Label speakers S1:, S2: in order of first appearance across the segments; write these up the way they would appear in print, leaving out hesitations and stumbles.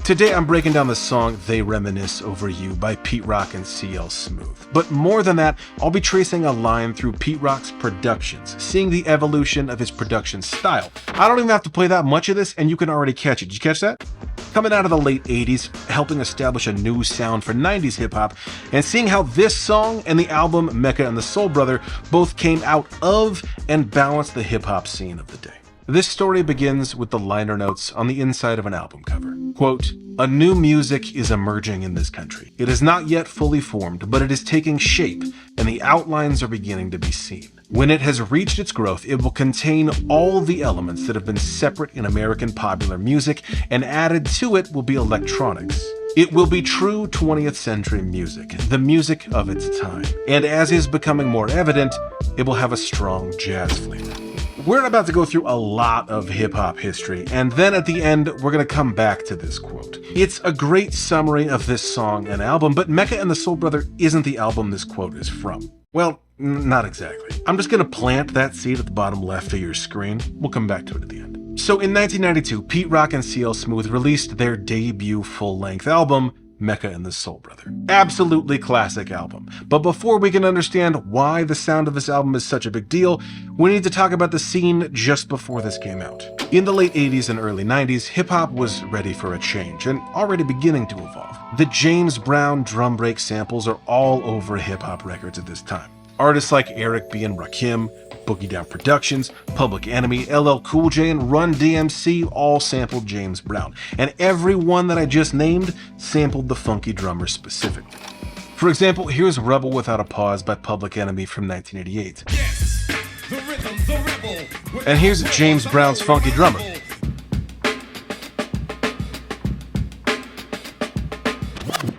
S1: Today I'm breaking down the song They Reminisce Over You by T.R.O.Y and CL Smooth. But more than that, I'll be tracing a line through T.R.O.Y's productions, seeing the evolution of his production style. I don't even have to play that much of this and you can already catch it. Did you catch that? Coming out of the late 80s, helping establish a new sound for 90s hip-hop, and seeing how this song and the album Mecca and the Soul Brother both came out of and balanced the hip-hop scene of the day. This story begins with the liner notes on the inside of an album cover. Quote, "A new music is emerging in this country. It is not yet fully formed, but it is taking shape, and the outlines are beginning to be seen. When it has reached its growth, it will contain all the elements that have been separate in American popular music, and added to it will be electronics. It will be true 20th century music, the music of its time. And as is becoming more evident, it will have a strong jazz flavor." We're about to go through a lot of hip-hop history, and then at the end, we're going to come back to this quote. It's a great summary of this song and album, but Mecca and the Soul Brother isn't the album this quote is from. Well, not exactly. I'm just going to plant that seed at the bottom left of your screen. We'll come back to it at the end. So in 1992, T.R.O.Y and CL Smooth released their debut full-length album, Mecca and the Soul Brother. Absolutely classic album. But before we can understand why the sound of this album is such a big deal, we need to talk about the scene just before this came out. In the late 80s and early 90s, hip-hop was ready for a change and already beginning to evolve. The James Brown drum break samples are all over hip-hop records at this time. Artists like Eric B. and Rakim, Boogie Down Productions, Public Enemy, LL Cool J, and Run DMC all sampled James Brown, and every one that I just named sampled the funky drummer specifically. For example, here's Rebel Without a Pause by Public Enemy from 1988. Yes, the rhythm, the rebel, and here's James Brown's funky drummer.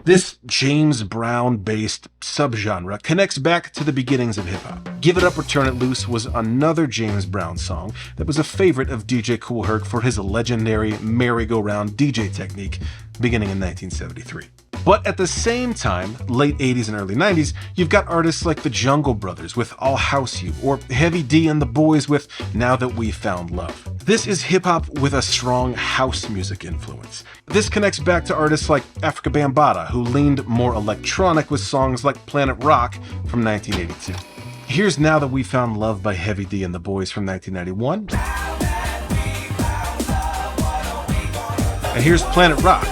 S1: This James Brown-based subgenre connects back to the beginnings of hip-hop. Give It Up or Turn It Loose was another James Brown song that was a favorite of DJ Kool Herc for his legendary merry-go-round DJ technique beginning in 1973. But at the same time, late 80s and early 90s, you've got artists like the Jungle Brothers with I'll House You, or Heavy D and the Boys with Now That We've Found Love. This is hip-hop with a strong house music influence. This connects back to artists like Afrika Bambaataa, who leaned more electronic with songs like Planet Rock from 1982. Here's Now That We Found Love by Heavy D and the Boys from 1991. And here's Planet Rock.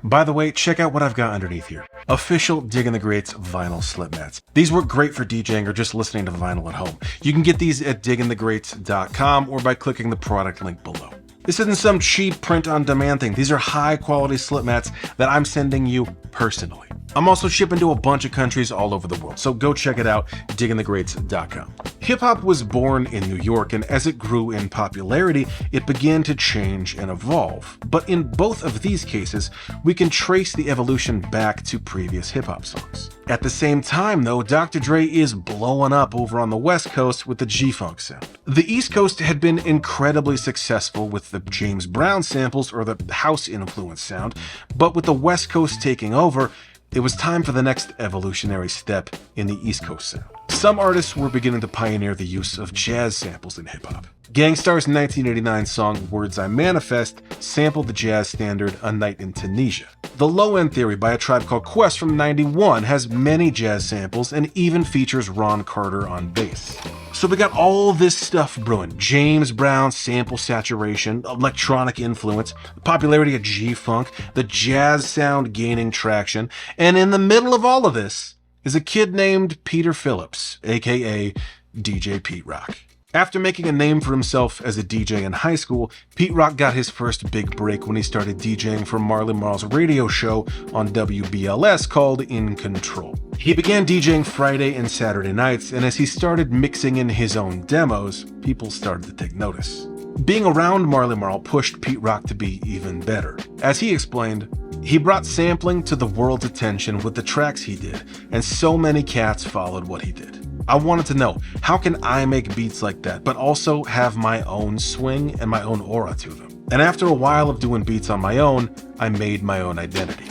S1: By the way, check out what I've got underneath here. Official Diggin' the Greats vinyl slip mats. These work great for DJing or just listening to vinyl at home. You can get these at diggingthegreats.com or by clicking the product link below. This isn't some cheap print-on-demand thing. These are high-quality slip mats that I'm sending you personally. I'm also shipping to a bunch of countries all over the world, so go check it out, diggingthegreats.com. Hip-hop was born in New York, and as it grew in popularity, it began to change and evolve. But in both of these cases, we can trace the evolution back to previous hip-hop songs. At the same time, though, Dr. Dre is blowing up over on the West Coast with the G-Funk sound. The East Coast had been incredibly successful with the James Brown samples or the house influence sound, but with the West Coast taking over, it was time for the next evolutionary step in the East Coast sound. Some artists were beginning to pioneer the use of jazz samples in hip-hop. Gang Starr's 1989 song Words I Manifest sampled the jazz standard A Night in Tunisia. The Low End Theory by A Tribe Called Quest from 91 has many jazz samples and even features Ron Carter on bass. So we got all this stuff brewing. James Brown sample saturation, electronic influence, the popularity of G-Funk, the jazz sound gaining traction, and in the middle of all of this is a kid named Peter Phillips, aka DJ T.R.O.Y. After making a name for himself as a DJ in high school, T.R.O.Y got his first big break when he started DJing for Marley Marl's radio show on WBLS called In Control. He began DJing Friday and Saturday nights, and as he started mixing in his own demos, people started to take notice. Being around Marley Marl pushed T.R.O.Y to be even better. As he explained, he brought sampling to the world's attention with the tracks he did, and so many cats followed what he did. I wanted to know, how can I make beats like that, but also have my own swing and my own aura to them? And after a while of doing beats on my own, I made my own identity.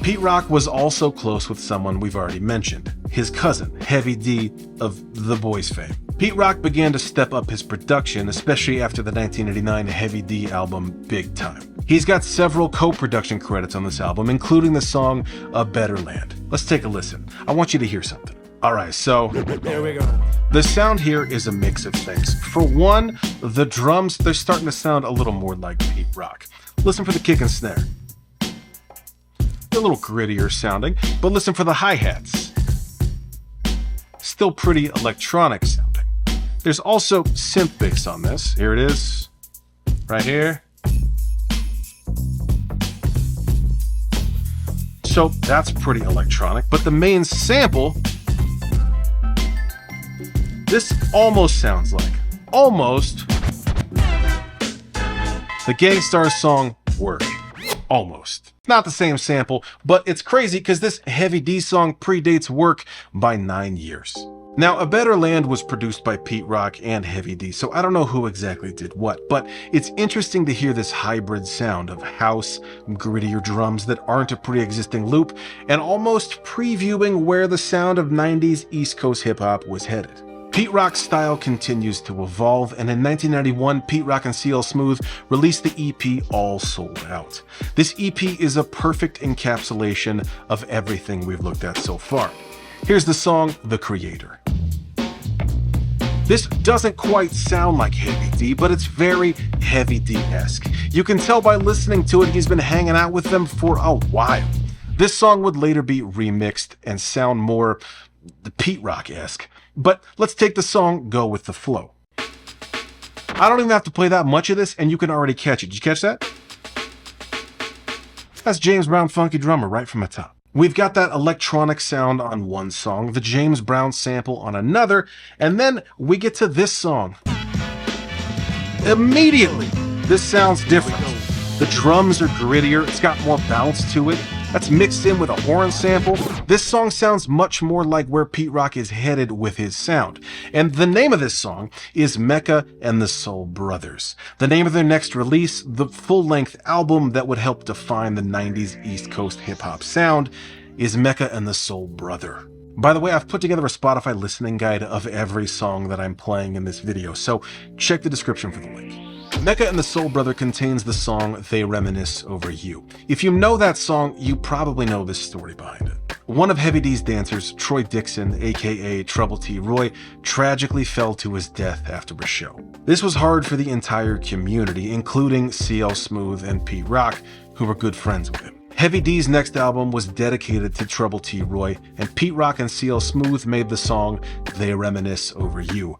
S1: T.R.O.Y was also close with someone we've already mentioned, his cousin, Heavy D of The Boys fame. Pete Rock began to step up his production, especially after the 1989 Heavy D album Big Time. He's got several co-production credits on this album, including the song A Better Land. Let's take a listen. I want you to hear something. Alright, so
S2: there we go.
S1: The sound here is a mix of things. For one, the drums, they're starting to sound a little more like Pete Rock. Listen for the kick and snare. They're a little grittier sounding, but listen for the hi-hats. Still pretty electronic sounding. There's also synth bass on this. Here it is, right here. So that's pretty electronic, but the main sample, this almost sounds like, the Gang Starr song Work. Almost. Not the same sample, but it's crazy because this Heavy D song predates Work by 9 years. Now, A Better Land was produced by Pete Rock and Heavy D, so I don't know who exactly did what, but it's interesting to hear this hybrid sound of house, grittier drums that aren't a pre-existing loop, and almost previewing where the sound of 90s East Coast hip-hop was headed. Pete Rock's style continues to evolve, and in 1991, Pete Rock and CL Smooth released the EP All Sold Out. This EP is a perfect encapsulation of everything we've looked at so far. Here's the song The Creator. This doesn't quite sound like Heavy D, but it's very Heavy D-esque. You can tell by listening to it he's been hanging out with them for a while. This song would later be remixed and sound more Pete Rock-esque. But let's take the song Go With The Flow. I don't even have to play that much of this and you can already catch it. Did you catch that? That's James Brown Funky Drummer right from the top. We've got that electronic sound on one song, the James Brown sample on another, and then we get to this song. Immediately, this sounds different. The drums are grittier, it's got more bounce to it. That's mixed in with a horn sample. This song sounds much more like where Pete Rock is headed with his sound. And the name of this song is Mecca and the Soul Brothers. The name of their next release, the full-length album that would help define the 90s East Coast hip-hop sound, is Mecca and the Soul Brother. By the way, I've put together a Spotify listening guide of every song that I'm playing in this video, so check the description for the link. Mecca and the Soul Brother contains the song They Reminisce Over You. If you know that song, you probably know this story behind it. One of Heavy D's dancers, Troy Dixon, aka Trouble T.R.O.Y, tragically fell to his death after a show. This was hard for the entire community, including CL Smooth and Pete Rock, who were good friends with him. Heavy D's next album was dedicated to Trouble T.R.O.Y, and Pete Rock and CL Smooth made the song They Reminisce Over You,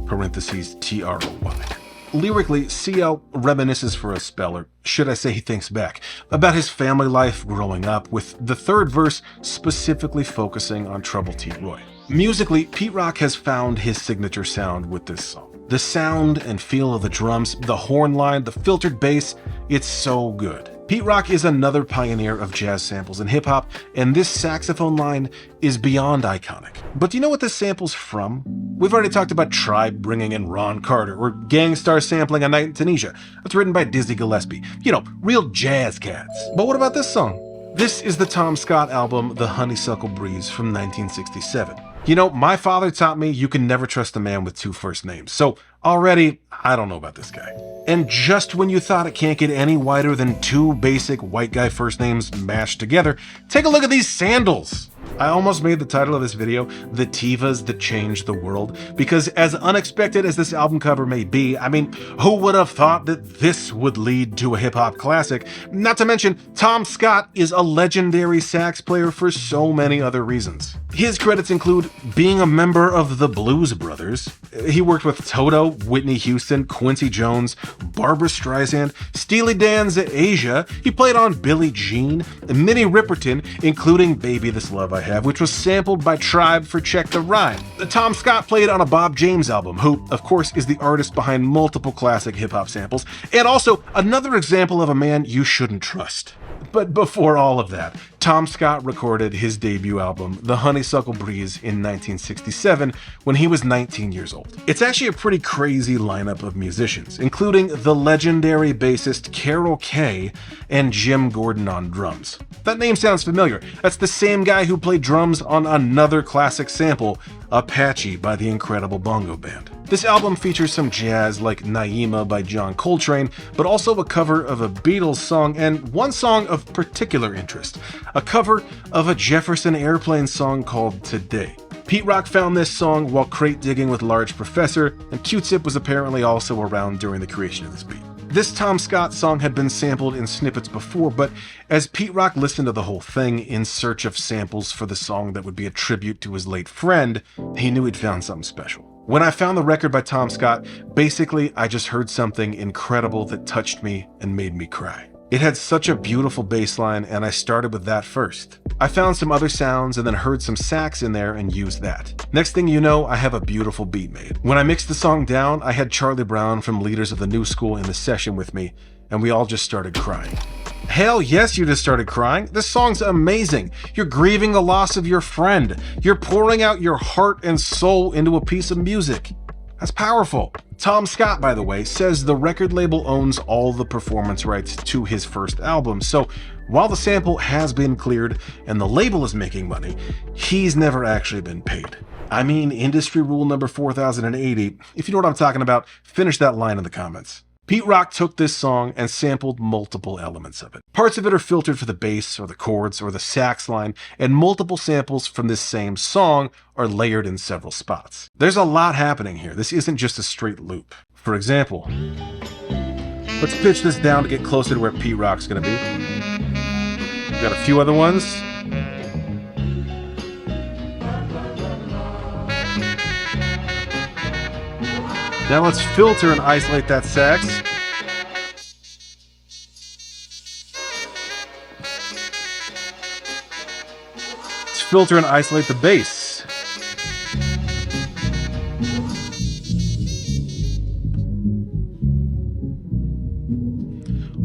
S1: parentheses T.R.O.Y. Lyrically, CL reminisces for a spell, or should I say he thinks back, about his family life growing up, with the third verse specifically focusing on Trouble T.R.O.Y. Musically, Pete Rock has found his signature sound with this song. The sound and feel of the drums, the horn line, the filtered bass, it's so good. Pete Rock is another pioneer of jazz samples in hip-hop, and this saxophone line is beyond iconic. But do you know what this sample's from? We've already talked about T.R.O.Y bringing in Ron Carter, or Gang Starr sampling A Night in Tunisia. It's written by Dizzy Gillespie. You know, real jazz cats. But what about this song? This is the Tom Scott album, The Honeysuckle Breeze from 1967. You know, my father taught me you can never trust a man with two first names, so already, I don't know about this guy. And just when you thought it can't get any whiter than two basic white guy first names mashed together, take a look at these sandals! I almost made the title of this video, The Tivas That Changed the World, because as unexpected as this album cover may be, I mean, who would have thought that this would lead to a hip-hop classic? Not to mention, Tom Scott is a legendary sax player for so many other reasons. His credits include being a member of the Blues Brothers. He worked with Toto, Whitney Houston, Quincy Jones, Barbra Streisand, Steely Dan's Asia. He played on Billie Jean, Minnie Riperton, including Baby This Love I Have, which was sampled by T.R.O.Y for Check the Rhyme. Tom Scott played on a Bob James album, who, of course, is the artist behind multiple classic hip-hop samples, and also another example of a man you shouldn't trust. But before all of that, Tom Scott recorded his debut album, The Honeysuckle Breeze, in 1967 when he was 19 years old. It's actually a pretty crazy lineup of musicians, including the legendary bassist T.R.O.Y and Jim Gordon on drums. That name sounds familiar. That's the same guy who played drums on another classic sample, Apache by the Incredible Bongo Band. This album features some jazz like Naima by John Coltrane, but also a cover of a Beatles song and one song of particular interest, a cover of a Jefferson Airplane song called Today. Pete Rock found this song while crate digging with Large Professor, and Q-Tip was apparently also around during the creation of this beat. This Tom Scott song had been sampled in snippets before, but as Pete Rock listened to the whole thing in search of samples for the song that would be a tribute to his late friend, he knew he'd found something special. When I found the record by Tom Scott, basically I just heard something incredible that touched me and made me cry. It had such a beautiful bass line, and I started with that first. I found some other sounds and then heard some sax in there and used that. Next thing you know, I have a beautiful beat made. When I mixed the song down, I had Charlie Brown from Leaders of the New School in the session with me, and we all just started crying. Hell yes, you just started crying. This song's amazing. You're grieving the loss of your friend. You're pouring out your heart and soul into a piece of music. That's powerful. Tom Scott, by the way, says the record label owns all the performance rights to his first album, so while the sample has been cleared and the label is making money, he's never actually been paid. I mean, industry rule number 4080, if you know what I'm talking about, finish that line in the comments. Pete Rock took this song and sampled multiple elements of it. Parts of it are filtered for the bass or the chords or the sax line, and multiple samples from this same song are layered in several spots. There's a lot happening here. This isn't just a straight loop. For example, let's pitch this down to get closer to where Pete Rock's gonna be. We've got a few other ones. Now let's filter and isolate that sax. Let's filter and isolate the bass.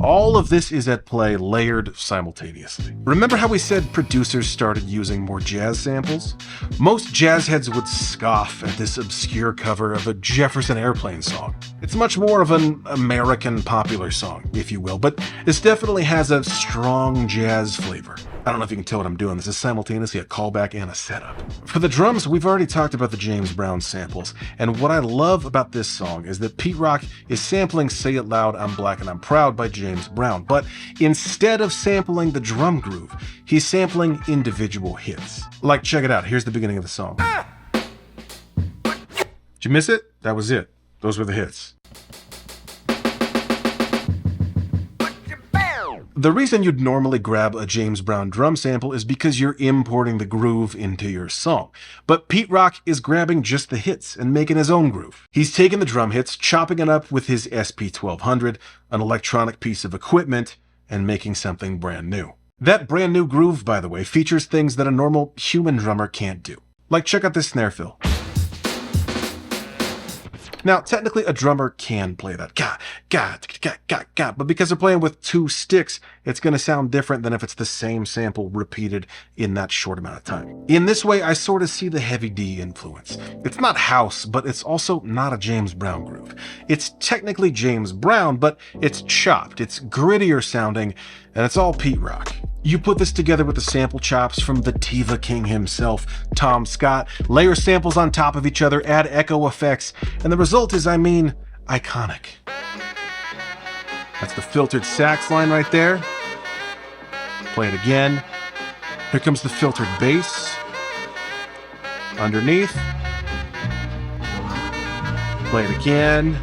S1: All of this is at play, layered simultaneously. Remember how we said producers started using more jazz samples? Most jazz heads would scoff at this obscure cover of a Jefferson Airplane song. It's much more of an American popular song, if you will, but this definitely has a strong jazz flavor. I don't know if you can tell what I'm doing. This is simultaneously a callback and a setup. For the drums, we've already talked about the James Brown samples, and what I love about this song is that Pete Rock is sampling Say It Loud, I'm Black and I'm Proud by James Brown, but instead of sampling the drum groove, he's sampling individual hits. Like, check it out, here's the beginning of the song. Did you miss it? That was it. Those were the hits. The reason you'd normally grab a James Brown drum sample is because you're importing the groove into your song. But Pete Rock is grabbing just the hits and making his own groove. He's taking the drum hits, chopping it up with his SP1200, an electronic piece of equipment, and making something brand new. That brand new groove, by the way, features things that a normal human drummer can't do. Like, check out this snare fill. Now, technically, a drummer can play that, but because they're playing with two sticks, it's going to sound different than if it's the same sample repeated in that short amount of time. In this way, I sort of see the heavy D influence. It's not house, but it's also not a James Brown groove. It's technically James Brown, but it's chopped, it's grittier sounding, and it's all Pete Rock. You put this together with the sample chops from the Tiva King himself, Tom Scott, layer samples on top of each other, add echo effects, and the result is, iconic. That's the filtered sax line right there. Play it again. Here comes the filtered bass. Underneath. Play it again.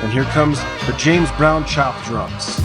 S1: And here comes the James Brown chopped drums.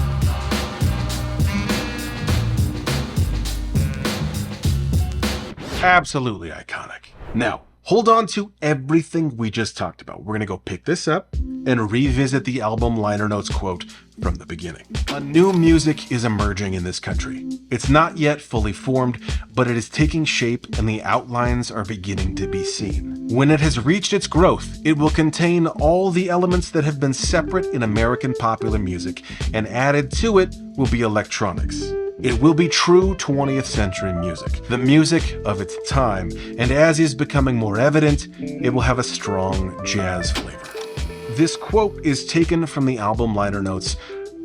S1: Absolutely iconic. Now, Hold on to everything we just talked about. We're going to go pick this up and revisit the album liner notes quote from the beginning. A new music is emerging in this country. It's not yet fully formed, but it is taking shape and the outlines are beginning to be seen. When it has reached its growth, it will contain all the elements that have been separate in American popular music, and added to it will be electronics. It will be true 20th century music, the music of its time, and as is becoming more evident, it will have a strong jazz flavor. This quote is taken from the album liner notes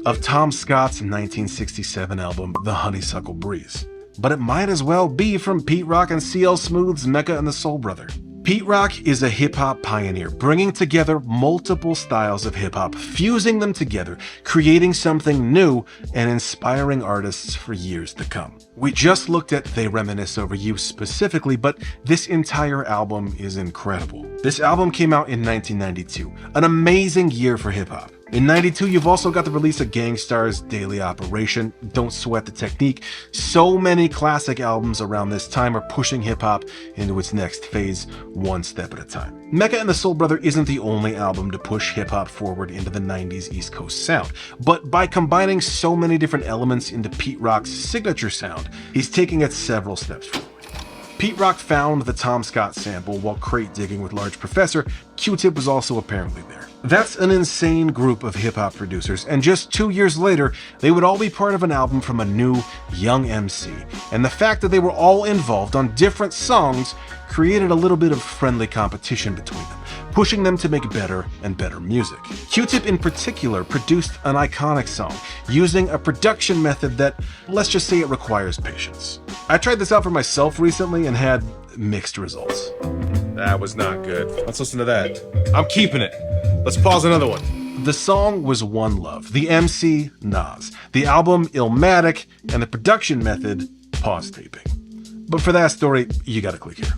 S1: of Tom Scott's 1967 album, The Honeysuckle Breeze. But it might as well be from Pete Rock and C.L. Smooth's Mecca and the Soul Brother. Pete Rock is a hip-hop pioneer, bringing together multiple styles of hip-hop, fusing them together, creating something new, and inspiring artists for years to come. We just looked at They Reminisce Over You specifically, but this entire album is incredible. This album came out in 1992, an amazing year for hip-hop. In 92, you've also got the release of Gang Starr's Daily Operation, Don't Sweat the Technique. So many classic albums around this time are pushing hip-hop into its next phase, one step at a time. Mecca and the Soul Brother isn't the only album to push hip-hop forward into the 90s East Coast sound, but by combining so many different elements into Pete Rock's signature sound, he's taking it several steps forward. Pete Rock found the Tom Scott sample while crate digging with Large Professor. Q-Tip was also apparently there. That's an insane group of hip-hop producers, and just 2 years later, they would all be part of an album from a new, young MC. And the fact that they were all involved on different songs created a little bit of friendly competition between them, pushing them to make better and better music. Q-Tip in particular produced an iconic song, using a production method that, let's just say, it requires patience. I tried this out for myself recently and had mixed results. That was not good. Let's listen to that. I'm keeping it. Let's pause another one. The song was One Love, the MC, Nas, the album, Illmatic, and the production method, pause taping. But for that story, you gotta click here.